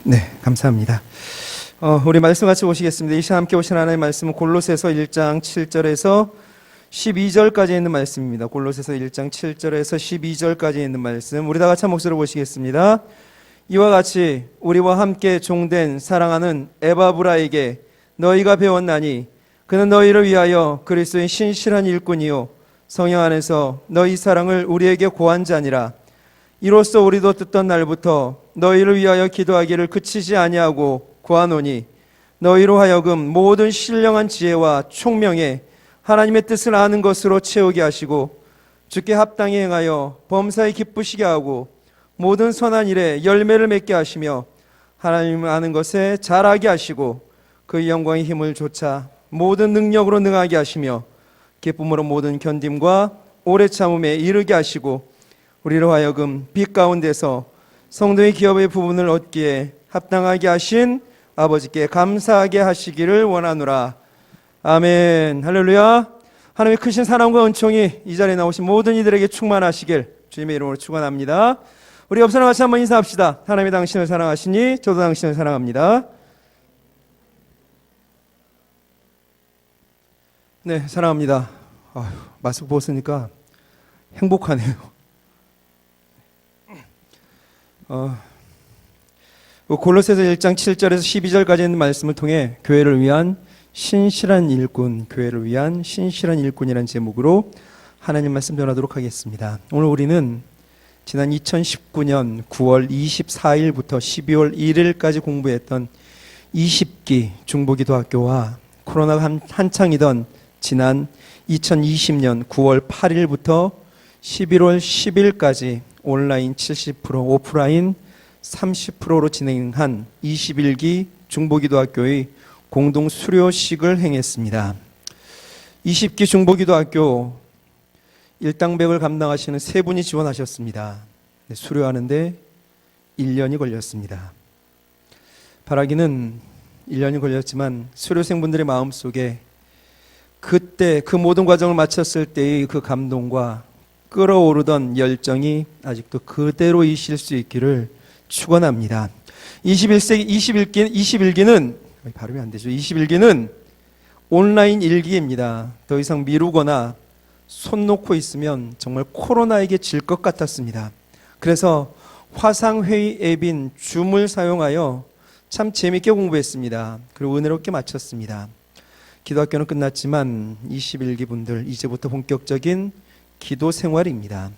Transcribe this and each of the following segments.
네, 감사합니다. 우리 말씀 같이 보시겠습니다. 이 시간 함께 오신 하나님의 말씀은 골로새서 1장 7절에서 12절까지 있는 말씀입니다. 골로새서 1장 7절에서 12절까지 있는 말씀, 우리 다 같이 한 목소리로 보시겠습니다. 이와 같이 우리와 함께 종된 사랑하는 에바브라에게 너희가 배웠나니 그는 너희를 위하여 그리스도의 신실한 일꾼이요 성령 안에서 너희 사랑을 우리에게 고한 자니라. 이로써 우리도 듣던 날부터 너희를 위하여 기도하기를 그치지 아니하고 구하노니 너희로 하여금 모든 신령한 지혜와 총명에 하나님의 뜻을 아는 것으로 채우게 하시고 주께 합당히 행하여 범사에 기쁘시게 하고 모든 선한 일에 열매를 맺게 하시며 하나님을 아는 것에 잘하게 하시고 그의 영광의 힘을 좇아 모든 능력으로 능하게 하시며 기쁨으로 모든 견딤과 오래 참음에 이르게 하시고 우리로 하여금 빛 가운데서 성도의 기업의 부분을 얻기에 합당하게 하신 아버지께 감사하게 하시기를 원하노라. 아멘. 할렐루야. 하나님의 크신 사랑과 은총이 이 자리에 나오신 모든 이들에게 충만하시길 주님의 이름으로 축원합니다. 우리 옆 사람 같이 한번 인사합시다. 하나님이 당신을 사랑하시니 저도 당신을 사랑합니다. 네, 사랑합니다. 마스크 벗으니까 행복하네요. 골로새서 1장 7절에서 12절까지 있는 말씀을 통해 교회를 위한 신실한 일꾼, 교회를 위한 신실한 일꾼이라는 제목으로 하나님 말씀 전하도록 하겠습니다. 오늘 우리는 지난 2019년 9월 24일부터 12월 1일까지 공부했던 20기 중보기도학교와 코로나가 한창이던 지난 2020년 9월 8일부터 11월 10일까지 온라인 70%, 오프라인 30%로 진행한 21기 중보기도학교의 공동 수료식을 행했습니다. 20기 중보기도학교 일당백을 감당하시는 세 분이 지원하셨습니다. 수료하는데 1년이 걸렸습니다. 바라기는 1년이 걸렸지만 수료생분들의 마음속에 그때 그 모든 과정을 마쳤을 때의 그 감동과 끓어오르던 열정이 아직도 그대로 이실 수 있기를 축원합니다. 21기는 발음이 안 되죠. 21기는 온라인 일기입니다. 더 이상 미루거나 손 놓고 있으면 정말 코로나에게 질 것 같았습니다. 그래서 화상회의 앱인 줌을 사용하여 참 재밌게 공부했습니다. 그리고 은혜롭게 마쳤습니다. 기도학교는 끝났지만 21기 분들 이제부터 본격적인 기도 생활입니다.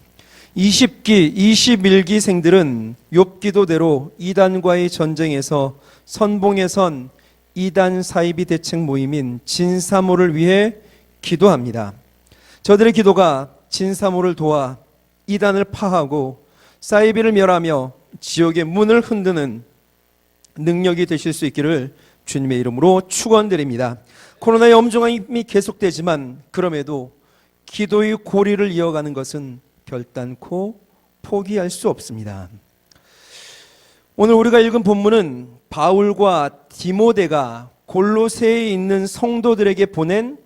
20기, 21기 생들은 욥기도대로 이단과의 전쟁에서 선봉에 선 이단 사이비 대책 모임인 진사모를 위해 기도합니다. 저들의 기도가 진사모를 도와 이단을 파하고 사이비를 멸하며 지옥의 문을 흔드는 능력이 되실 수 있기를 주님의 이름으로 축원드립니다. 코로나의 엄중함이 계속되지만 그럼에도 기도의 고리를 이어가는 것은 결단코 포기할 수 없습니다. 오늘 우리가 읽은 본문은 바울과 디모데가 골로새에 있는 성도들에게 보낸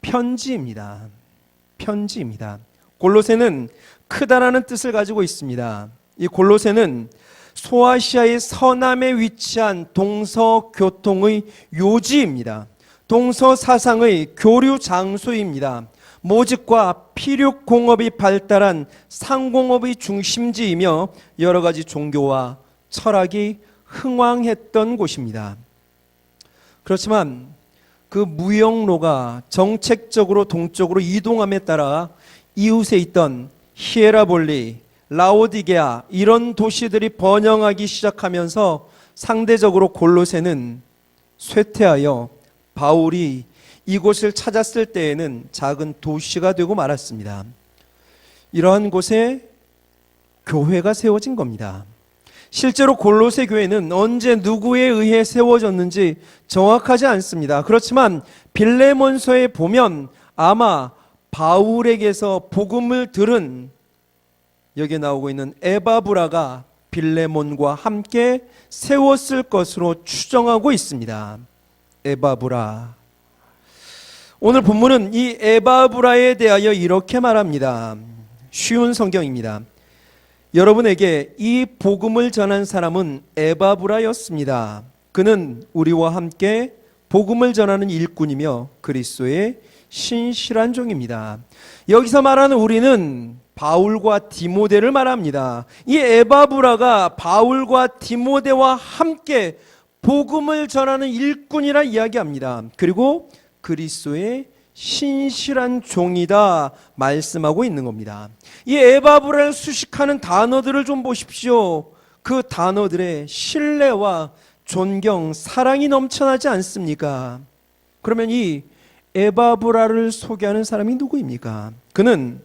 편지입니다. 골로새는 크다라는 뜻을 가지고 있습니다. 이 골로새는 소아시아의 서남에 위치한 동서교통의 요지입니다. 동서사상의 교류 장소입니다. 모직과 피륙공업이 발달한 상공업의 중심지이며 여러 가지 종교와 철학이 흥왕했던 곳입니다. 그렇지만 그 무역로가 정책적으로 동쪽으로 이동함에 따라 이웃에 있던 히에라볼리, 라오디게아 이런 도시들이 번영하기 시작하면서 상대적으로 골로새는 쇠퇴하여 바울이 이곳을 찾았을 때에는 작은 도시가 되고 말았습니다. 이러한 곳에 교회가 세워진 겁니다. 실제로 골로새 교회는 언제 누구에 의해 세워졌는지 정확하지 않습니다. 그렇지만 빌레몬서에 보면 아마 바울에게서 복음을 들은 여기에 나오고 있는 에바브라가 빌레몬과 함께 세웠을 것으로 추정하고 있습니다. 에바브라. 오늘 본문은 이 에바브라에 대하여 이렇게 말합니다. 쉬운 성경입니다. 여러분에게 이 복음을 전한 사람은 에바브라였습니다. 그는 우리와 함께 복음을 전하는 일꾼이며 그리스도의 신실한 종입니다. 여기서 말하는 우리는 바울과 디모데를 말합니다. 이 에바브라가 바울과 디모데와 함께 복음을 전하는 일꾼이라 이야기합니다. 그리고 그리스도의 신실한 종이다 말씀하고 있는 겁니다. 이 에바브라를 수식하는 단어들을 좀 보십시오. 그 단어들의 신뢰와 존경, 사랑이 넘쳐나지 않습니까? 그러면 이 에바브라를 소개하는 사람이 누구입니까? 그는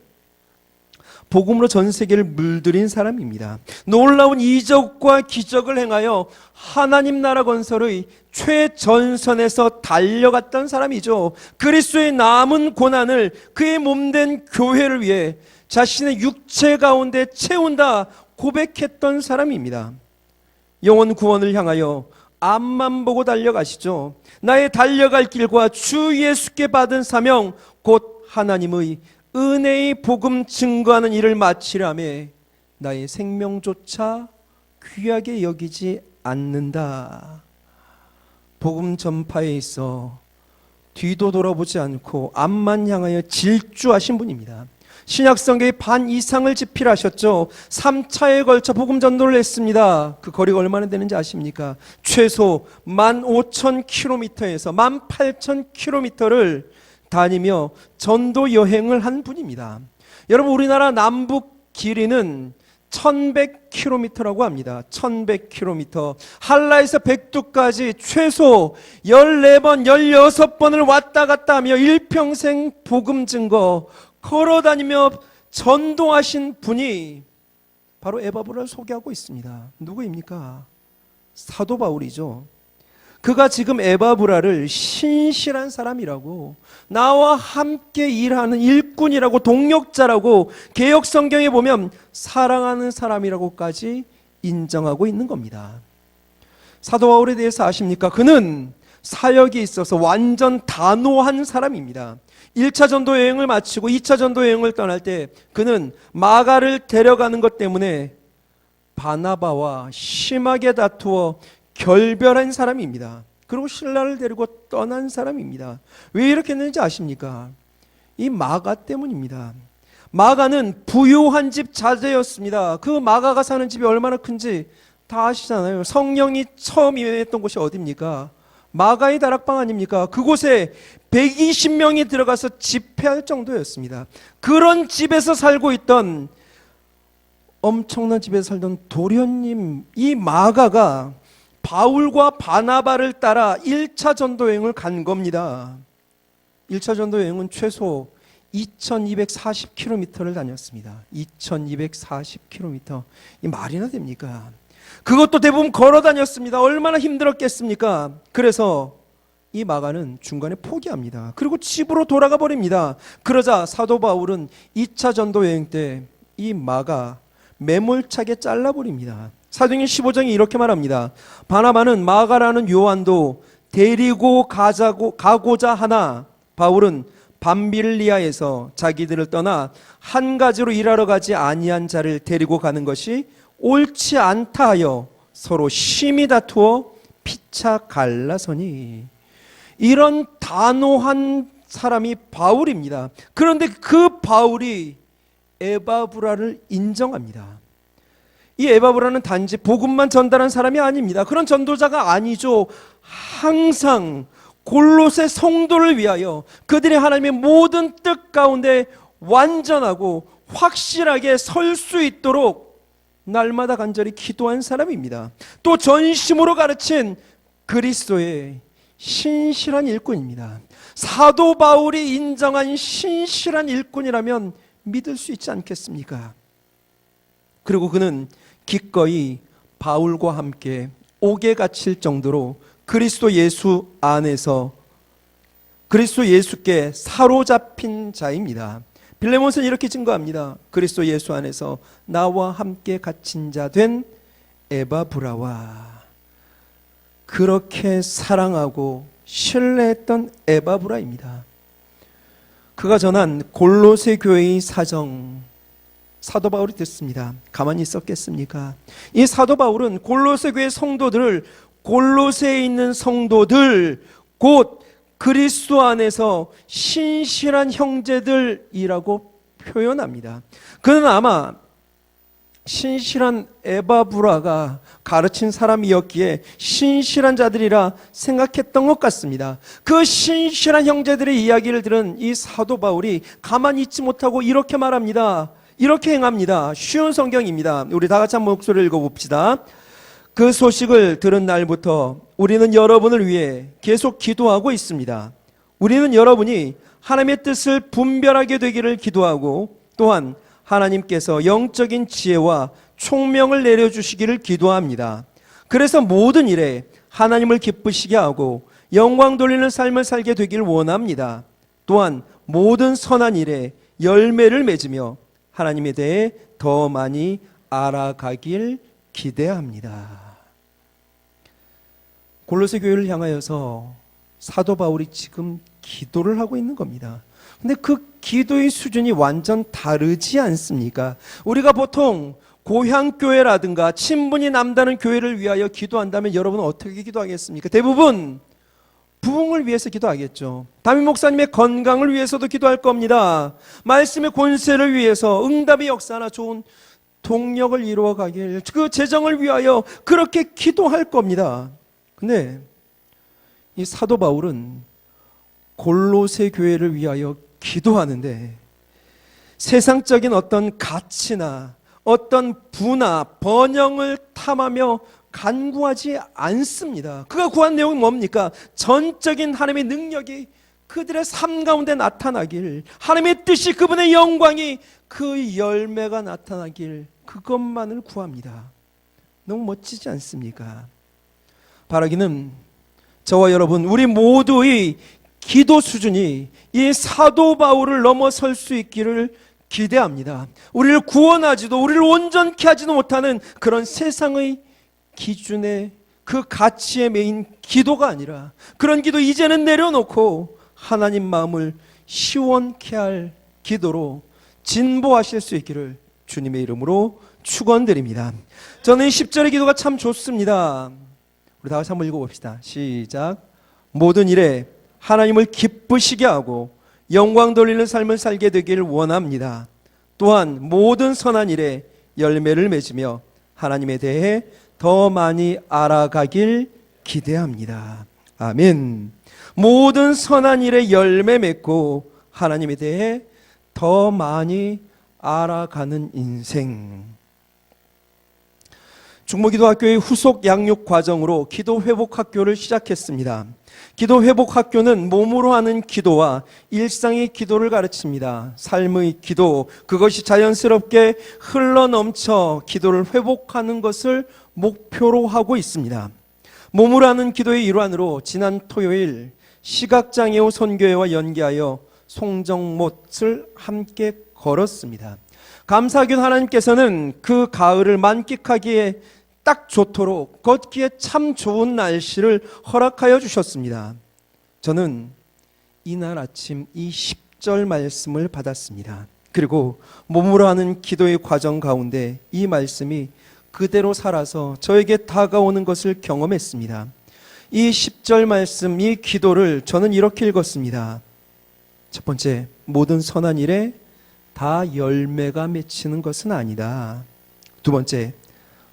복음으로 전 세계를 물들인 사람입니다. 놀라운 이적과 기적을 행하여 하나님 나라 건설의 최전선에서 달려갔던 사람이죠. 그리스도의 남은 고난을 그의 몸된 교회를 위해 자신의 육체 가운데 채운다 고백했던 사람입니다. 영혼 구원을 향하여 앞만 보고 달려가시죠. 나의 달려갈 길과 주 예수께 받은 사명, 곧 하나님의 은혜의 복음 증거하는 일을 마치라매 나의 생명조차 귀하게 여기지 않는다. 복음 전파에 있어 뒤도 돌아보지 않고 앞만 향하여 질주하신 분입니다. 신약성경의 반 이상을 집필하셨죠. 3차에 걸쳐 복음 전도를 했습니다. 그 거리가 얼마나 되는지 아십니까? 최소 15,000km에서 18,000km를 다니며 전도 여행을 한 분입니다. 여러분, 우리나라 남북 길이는 1100km라고 합니다. 1100km. 한라에서 백두까지 최소 14번, 16번을 왔다 갔다 하며 일평생 복음 증거 걸어다니며 전도하신 분이 바로 에바브라를 소개하고 있습니다. 누구입니까? 사도 바울이죠. 그가 지금 에바브라를 신실한 사람이라고, 나와 함께 일하는 일꾼이라고, 동역자라고, 개역 성경에 보면 사랑하는 사람이라고까지 인정하고 있는 겁니다. 사도 바울에 대해서 아십니까? 그는 사역에 있어서 완전 단호한 사람입니다. 1차 전도 여행을 마치고 2차 전도 여행을 떠날 때 그는 마가를 데려가는 것 때문에 바나바와 심하게 다투어 결별한 사람입니다. 그리고 신라를 데리고 떠난 사람입니다. 왜 이렇게 했는지 아십니까? 이 마가 때문입니다. 마가는 부유한 집 자제였습니다. 그 마가가 사는 집이 얼마나 큰지 다 아시잖아요. 성령이 처음 임했던 곳이 어디입니까? 마가의 다락방 아닙니까? 그곳에 120명이 들어가서 집회할 정도였습니다. 그런 집에서 살고 있던, 엄청난 집에서 살던 도련님, 이 마가가 바울과 바나바를 따라 1차 전도여행을 간 겁니다. 1차 전도여행은 최소 2240km를 다녔습니다. 2240km. 이 말이나 됩니까? 그것도 대부분 걸어 다녔습니다. 얼마나 힘들었겠습니까? 그래서 이 마가는 중간에 포기합니다. 그리고 집으로 돌아가 버립니다. 그러자 사도 바울은 2차 전도 여행 때 이 마가 매몰차게 잘라버립니다. 사도행전 15장에 이렇게 말합니다. 바나바는 마가라는 요한도 데리고 가고자 하나 바울은 밤빌리아에서 자기들을 떠나 한 가지로 일하러 가지 아니한 자를 데리고 가는 것이 옳지 않다 하여 서로 심히 다투어 피차 갈라서니. 이런 단호한 사람이 바울입니다. 그런데 그 바울이 에바브라를 인정합니다. 이 에바브라는 단지 복음만 전달한 사람이 아닙니다. 그런 전도자가 아니죠. 항상 골로새 성도를 위하여 그들의 하나님의 모든 뜻 가운데 완전하고 확실하게 설 수 있도록 날마다 간절히 기도한 사람입니다. 또 전심으로 가르친 그리스도의 신실한 일꾼입니다. 사도 바울이 인정한 신실한 일꾼이라면 믿을 수 있지 않겠습니까? 그리고 그는 기꺼이 바울과 함께 옥에 갇힐 정도로 그리스도 예수 안에서 그리스도 예수께 사로잡힌 자입니다. 빌레몬서는 이렇게 증거합니다. 그리스도 예수 안에서 나와 함께 갇힌 자 된 에바브라와, 그렇게 사랑하고 신뢰했던 에바브라입니다. 그가 전한 골로새 교회의 사정, 사도 바울이 듣습니다. 가만히 있었겠습니까? 이 사도 바울은 골로새 교회 성도들을 골로새에 있는 성도들 곧 그리스도 안에서 신실한 형제들이라고 표현합니다. 그는 아마 신실한 에바브라가 가르친 사람이었기에 신실한 자들이라 생각했던 것 같습니다. 그 신실한 형제들의 이야기를 들은 이 사도 바울이 가만히 있지 못하고 이렇게 말합니다. 이렇게 행합니다. 쉬운 성경입니다. 우리 다 같이 한번 목소리를 읽어봅시다. 그 소식을 들은 날부터 우리는 여러분을 위해 계속 기도하고 있습니다. 우리는 여러분이 하나님의 뜻을 분별하게 되기를 기도하고 또한 하나님께서 영적인 지혜와 총명을 내려주시기를 기도합니다. 그래서 모든 일에 하나님을 기쁘시게 하고 영광 돌리는 삶을 살게 되길 원합니다. 또한 모든 선한 일에 열매를 맺으며 하나님에 대해 더 많이 알아가길 기대합니다. 골로새 교회를 향하여서 사도 바울이 지금 기도를 하고 있는 겁니다. 근데 그 기도의 수준이 완전 다르지 않습니까? 우리가 보통 고향교회라든가 친분이 남다른 교회를 위하여 기도한다면 여러분은 어떻게 기도하겠습니까? 대부분 부흥을 위해서 기도하겠죠. 담임 목사님의 건강을 위해서도 기도할 겁니다. 말씀의 권세를 위해서 응답의 역사나 좋은 동력을 이루어 가길 그 재정을 위하여 그렇게 기도할 겁니다. 근데 이 사도 바울은 골로새 교회를 위하여 기도하는데 세상적인 어떤 가치나 어떤 부나 번영을 탐하며 간구하지 않습니다. 그가 구한 내용은 뭡니까? 전적인 하나님의 능력이 그들의 삶 가운데 나타나길, 하나님의 뜻이 그분의 영광이 그 열매가 나타나길, 그것만을 구합니다. 너무 멋지지 않습니까? 바라기는 저와 여러분 우리 모두의 기도 수준이 이 사도 바울을 넘어설 수 있기를 기대합니다. 우리를 구원하지도 우리를 온전케 하지도 못하는 그런 세상의 기준의 그 가치에 매인 기도가 아니라 그런 기도 이제는 내려놓고 하나님 마음을 시원케 할 기도로 진보하실 수 있기를 주님의 이름으로 축원드립니다. 저는 10절의 기도가 참 좋습니다. 우리 다 같이 한번 읽어봅시다. 시작. 모든 일에 하나님을 기쁘시게 하고 영광 돌리는 삶을 살게 되기를 원합니다. 또한 모든 선한 일에 열매를 맺으며 하나님에 대해 더 많이 알아가길 기대합니다. 아멘. 모든 선한 일에 열매 맺고 하나님에 대해 더 많이 알아가는 인생. 중보기도학교의 후속 양육 과정으로 기도 회복 학교를 시작했습니다. 기도 회복 학교는 몸으로 하는 기도와 일상의 기도를 가르칩니다. 삶의 기도, 그것이 자연스럽게 흘러넘쳐 기도를 회복하는 것을 목표로 하고 있습니다. 몸으로 하는 기도의 일환으로 지난 토요일 시각장애우 선교회와 연계하여 송정못을 함께 걸었습니다. 감사하게도 하나님께서는 그 가을을 만끽하기에 딱 좋도록 걷기에 참 좋은 날씨를 허락하여 주셨습니다. 저는 이날 아침 이 10절 말씀을 받았습니다. 그리고 몸으로 하는 기도의 과정 가운데 이 말씀이 그대로 살아서 저에게 다가오는 것을 경험했습니다. 이 10절 말씀, 이 기도를 저는 이렇게 읽었습니다. 첫 번째, 모든 선한 일에 다 열매가 맺히는 것은 아니다. 두 번째,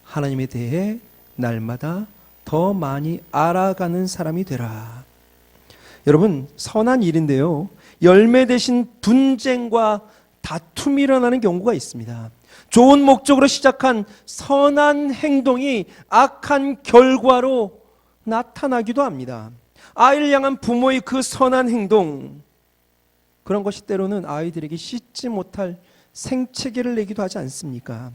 하나님에 대해 날마다 더 많이 알아가는 사람이 되라. 여러분, 선한 일인데요, 열매 대신 분쟁과 다툼이 일어나는 경우가 있습니다. 좋은 목적으로 시작한 선한 행동이 악한 결과로 나타나기도 합니다. 아이를 향한 부모의 그 선한 행동, 그런 것이 때로는 아이들에게 씻지 못할 생채기를 내기도 하지 않습니까?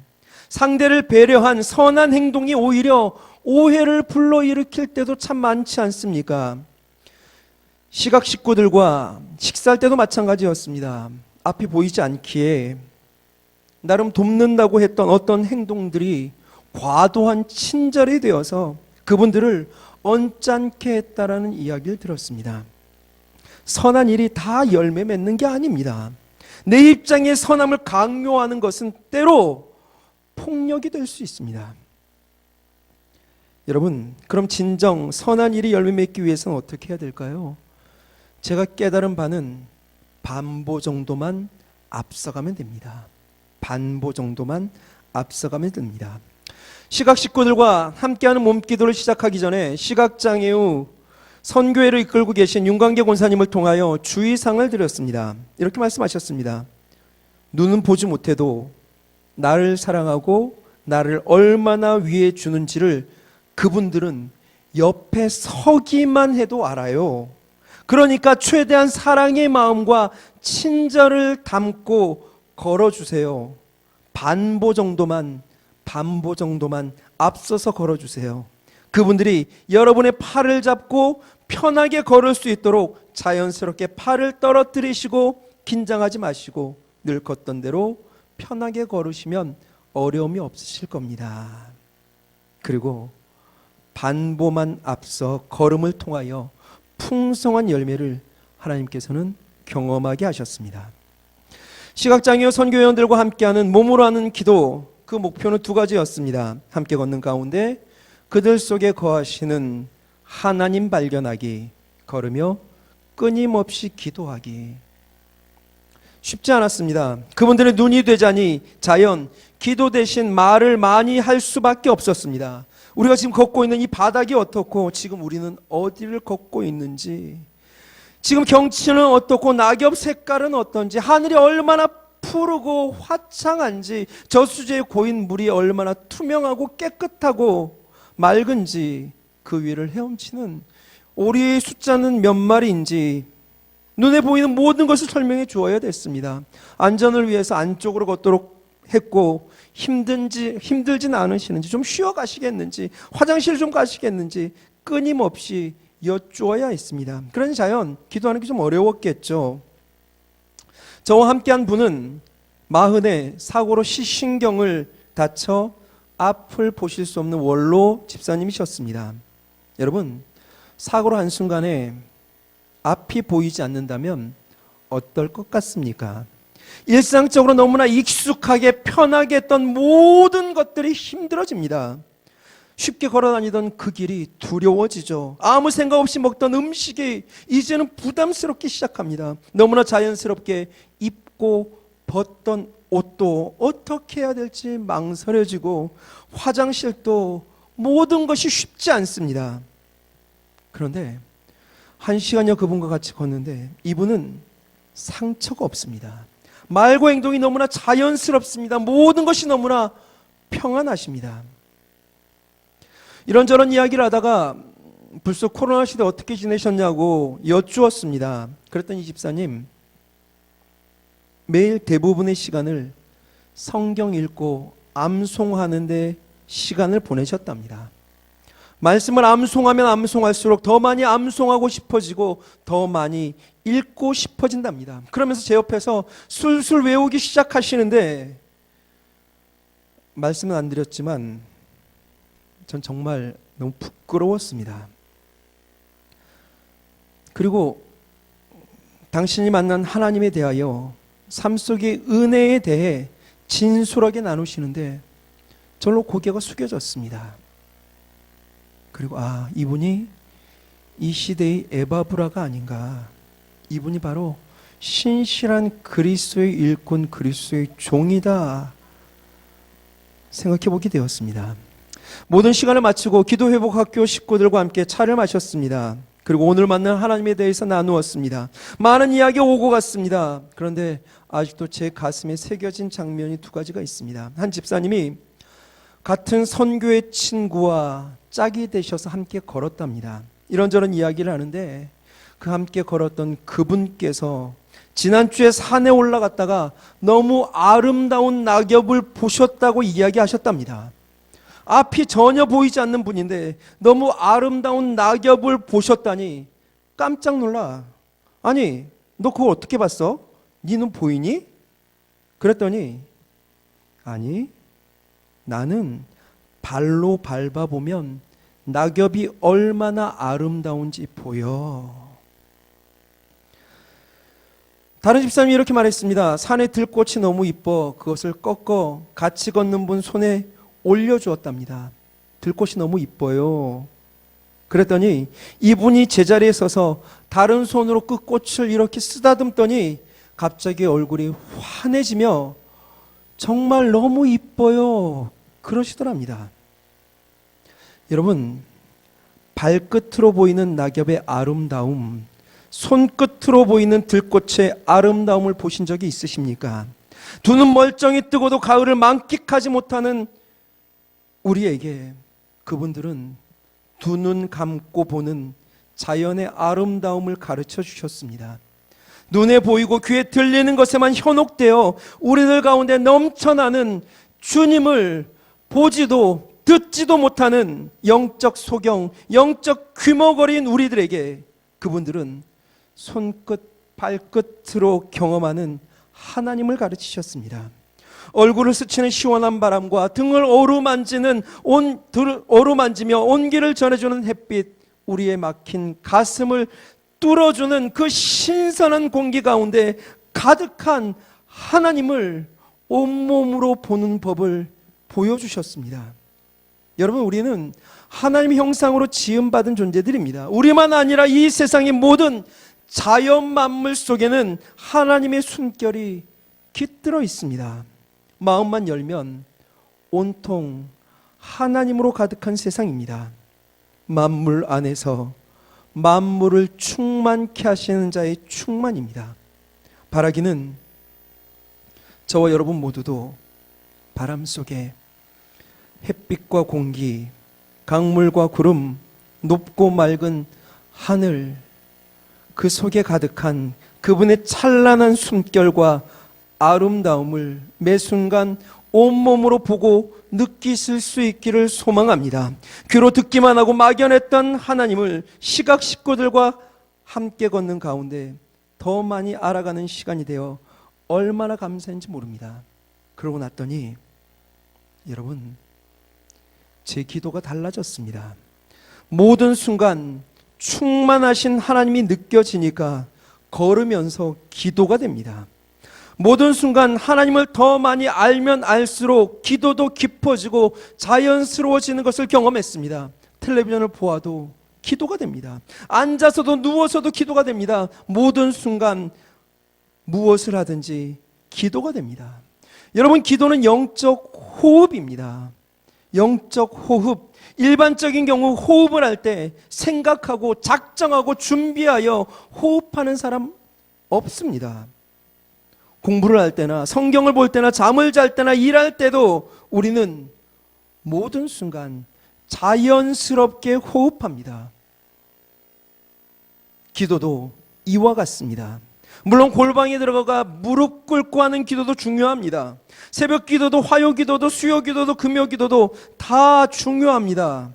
상대를 배려한 선한 행동이 오히려 오해를 불러일으킬 때도 참 많지 않습니까? 시각 식구들과 식사할 때도 마찬가지였습니다. 앞이 보이지 않기에 나름 돕는다고 했던 어떤 행동들이 과도한 친절이 되어서 그분들을 언짢게 했다라는 이야기를 들었습니다. 선한 일이 다 열매 맺는 게 아닙니다. 내 입장의 선함을 강요하는 것은 때로 폭력이 될 수 있습니다. 여러분, 그럼 진정 선한 일이 열매 맺기 위해서는 어떻게 해야 될까요? 제가 깨달은 바는 반보 정도만 앞서가면 됩니다. 반보 정도만 앞서가면 됩니다. 시각 식구들과 함께하는 몸기도를 시작하기 전에 시각장애 후 선교회를 이끌고 계신 윤광계 권사님을 통하여 주의사항을 드렸습니다. 이렇게 말씀하셨습니다. 눈은 보지 못해도 나를 사랑하고 나를 얼마나 위해 주는지를 그분들은 옆에 서기만 해도 알아요. 그러니까 최대한 사랑의 마음과 친절을 담고 걸어주세요. 반보 정도만 앞서서 걸어주세요. 그분들이 여러분의 팔을 잡고 편하게 걸을 수 있도록 자연스럽게 팔을 떨어뜨리시고 긴장하지 마시고 늘 걷던 대로 편하게 걸으시면 어려움이 없으실 겁니다. 그리고 반보만 앞서 걸음을 통하여 풍성한 열매를 하나님께서는 경험하게 하셨습니다. 시각장애인 선교회원들과 함께하는 몸으로 하는 기도, 그 목표는 두 가지였습니다. 함께 걷는 가운데 그들 속에 거하시는 하나님 발견하기, 걸으며 끊임없이 기도하기. 쉽지 않았습니다. 그분들의 눈이 되자니 자연 기도 대신 말을 많이 할 수밖에 없었습니다. 우리가 지금 걷고 있는 이 바닥이 어떻고 지금 우리는 어디를 걷고 있는지, 지금 경치는 어떻고 낙엽 색깔은 어떤지, 하늘이 얼마나 푸르고 화창한지, 저수지에 고인 물이 얼마나 투명하고 깨끗하고 맑은지, 그 위를 헤엄치는 오리의 숫자는 몇 마리인지 눈에 보이는 모든 것을 설명해 주어야 됐습니다. 안전을 위해서 안쪽으로 걷도록 했고, 힘들진 않으시는지, 좀 쉬어 가시겠는지, 화장실 좀 가시겠는지 끊임없이 여쭈어야 했습니다. 그러니 자연 기도하는 게 좀 어려웠겠죠. 저와 함께한 분은 마흔에 사고로 시신경을 다쳐 앞을 보실 수 없는 원로 집사님이셨습니다. 여러분, 사고로 한순간에 앞이 보이지 않는다면 어떨 것 같습니까? 일상적으로 너무나 익숙하게 편하게 했던 모든 것들이 힘들어집니다. 쉽게 걸어다니던 그 길이 두려워지죠. 아무 생각 없이 먹던 음식이 이제는 부담스럽기 시작합니다. 너무나 자연스럽게 입고 벗던 옷도 어떻게 해야 될지 망설여지고, 화장실도 모든 것이 쉽지 않습니다. 그런데 1시간여 그분과 같이 걷는데 이분은 상처가 없습니다. 말과 행동이 너무나 자연스럽습니다. 모든 것이 너무나 평안하십니다. 이런저런 이야기를 하다가 불쑥 코로나 시대 어떻게 지내셨냐고 여쭈었습니다. 그랬더니 이 집사님, 매일 대부분의 시간을 성경 읽고 암송하는데 시간을 보내셨답니다. 말씀을 암송하면 암송할수록 더 많이 암송하고 싶어지고 더 많이 읽고 싶어진답니다. 그러면서 제 옆에서 술술 외우기 시작하시는데, 말씀은 안 드렸지만 전 정말 너무 부끄러웠습니다. 그리고 당신이 만난 하나님에 대하여, 삶 속의 은혜에 대해 진솔하게 나누시는데 절로 고개가 숙여졌습니다. 그리고 이분이 이 시대의 에바브라가 아닌가, 이분이 바로 신실한 그리스도의 일꾼, 그리스도의 종이다 생각해 보게 되었습니다. 모든 시간을 마치고 기도회복학교 식구들과 함께 차를 마셨습니다. 그리고 오늘 만난 하나님에 대해서 나누었습니다. 많은 이야기가 오고 갔습니다. 그런데 아직도 제 가슴에 새겨진 장면이 두 가지가 있습니다. 한 집사님이 같은 선교의 친구와 짝이 되셔서 함께 걸었답니다. 이런저런 이야기를 하는데, 그 함께 걸었던 그분께서 지난주에 산에 올라갔다가 너무 아름다운 낙엽을 보셨다고 이야기하셨답니다. 앞이 전혀 보이지 않는 분인데 너무 아름다운 낙엽을 보셨다니 깜짝 놀라. 아니, 너 그거 어떻게 봤어? 네 눈 보이니? 그랬더니, 아니, 나는 발로 밟아보면 낙엽이 얼마나 아름다운지 보여. 다른 집사님이 이렇게 말했습니다. 산에 들꽃이 너무 이뻐 그것을 꺾어 같이 걷는 분 손에 올려주었답니다. 들꽃이 너무 이뻐요. 그랬더니 이분이 제자리에 서서 다른 손으로 그 꽃을 이렇게 쓰다듬더니 갑자기 얼굴이 환해지며 정말 너무 이뻐요 그러시더랍니다. 여러분, 발끝으로 보이는 낙엽의 아름다움, 손끝으로 보이는 들꽃의 아름다움을 보신 적이 있으십니까? 두 눈 멀쩡히 뜨고도 가을을 만끽하지 못하는 우리에게 그분들은 두 눈 감고 보는 자연의 아름다움을 가르쳐 주셨습니다. 눈에 보이고 귀에 들리는 것에만 현혹되어 우리들 가운데 넘쳐나는 주님을 보지도 듣지도 못하는 영적 소경, 영적 귀머거리인 우리들에게 그분들은 손끝, 발끝으로 경험하는 하나님을 가르치셨습니다. 얼굴을 스치는 시원한 바람과 등을 어루만지며 온기를 전해주는 햇빛, 우리의 막힌 가슴을 뚫어주는 그 신선한 공기 가운데 가득한 하나님을 온몸으로 보는 법을 보여주셨습니다. 여러분, 우리는 하나님의 형상으로 지음받은 존재들입니다. 우리만 아니라 이 세상의 모든 자연 만물 속에는 하나님의 숨결이 깃들어 있습니다. 마음만 열면 온통 하나님으로 가득한 세상입니다. 만물 안에서 만물을 충만케 하시는 자의 충만입니다. 바라기는 저와 여러분 모두도 바람 속에 햇빛과 공기, 강물과 구름, 높고 맑은 하늘, 그 속에 가득한 그분의 찬란한 숨결과 아름다움을 매 순간 온몸으로 보고 느끼실 수 있기를 소망합니다. 귀로 듣기만 하고 막연했던 하나님을 시각 식구들과 함께 걷는 가운데 더 많이 알아가는 시간이 되어 얼마나 감사한지 모릅니다. 그러고 났더니 여러분, 제 기도가 달라졌습니다. 모든 순간 충만하신 하나님이 느껴지니까 걸으면서 기도가 됩니다. 모든 순간 하나님을 더 많이 알면 알수록 기도도 깊어지고 자연스러워지는 것을 경험했습니다. 텔레비전을 보아도 기도가 됩니다. 앉아서도 누워서도 기도가 됩니다. 모든 순간 무엇을 하든지 기도가 됩니다. 여러분, 기도는 영적 호흡입니다. 영적 호흡. 일반적인 경우 호흡을 할 때 생각하고 작정하고 준비하여 호흡하는 사람 없습니다. 공부를 할 때나 성경을 볼 때나 잠을 잘 때나 일할 때도 우리는 모든 순간 자연스럽게 호흡합니다. 기도도 이와 같습니다. 물론 골방에 들어가 무릎 꿇고 하는 기도도 중요합니다. 새벽 기도도 화요 기도도 수요 기도도 금요 기도도 다 중요합니다.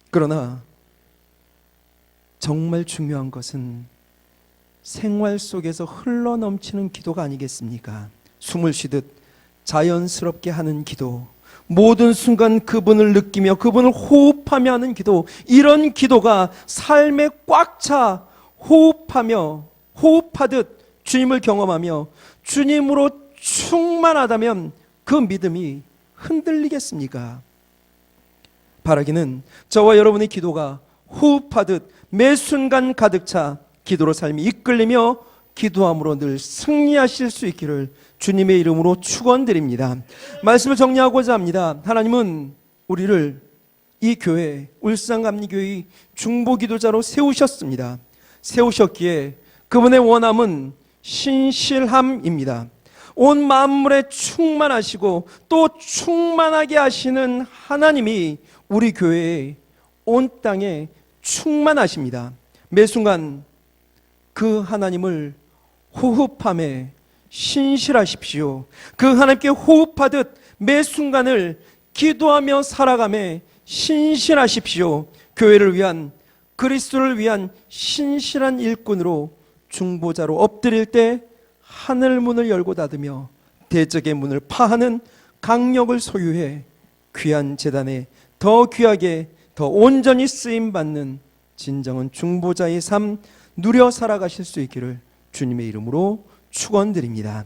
그러나 정말 중요한 것은 생활 속에서 흘러넘치는 기도가 아니겠습니까? 숨을 쉬듯 자연스럽게 하는 기도, 모든 순간 그분을 느끼며 그분을 호흡하며 하는 기도, 이런 기도가 삶에 꽉 차 호흡하듯 주님을 경험하며 주님으로 충만하다면 그 믿음이 흔들리겠습니까? 바라기는 저와 여러분의 기도가 호흡하듯 매 순간 가득 차 기도로 삶이 이끌리며 기도함으로 늘 승리하실 수 있기를 주님의 이름으로 축원드립니다. 말씀을 정리하고자 합니다. 하나님은 우리를 이 교회, 울산감리교회 중보기도자로 세우셨습니다. 세우셨기에 그분의 원함은 신실함입니다. 온 만물에 충만하시고 또 충만하게 하시는 하나님이 우리 교회에 온 땅에 충만하십니다. 매 순간 그 하나님을 호흡함에 신실하십시오. 그 하나님께 호흡하듯 매 순간을 기도하며 살아감에 신실하십시오. 교회를 위한, 그리스도를 위한 신실한 일꾼으로 중보자로 엎드릴 때 하늘 문을 열고 닫으며 대적의 문을 파하는 강력을 소유해 귀한 제단에 더 귀하게 더 온전히 쓰임받는 진정한 중보자의 삶 누려 살아가실 수 있기를 주님의 이름으로 축원드립니다.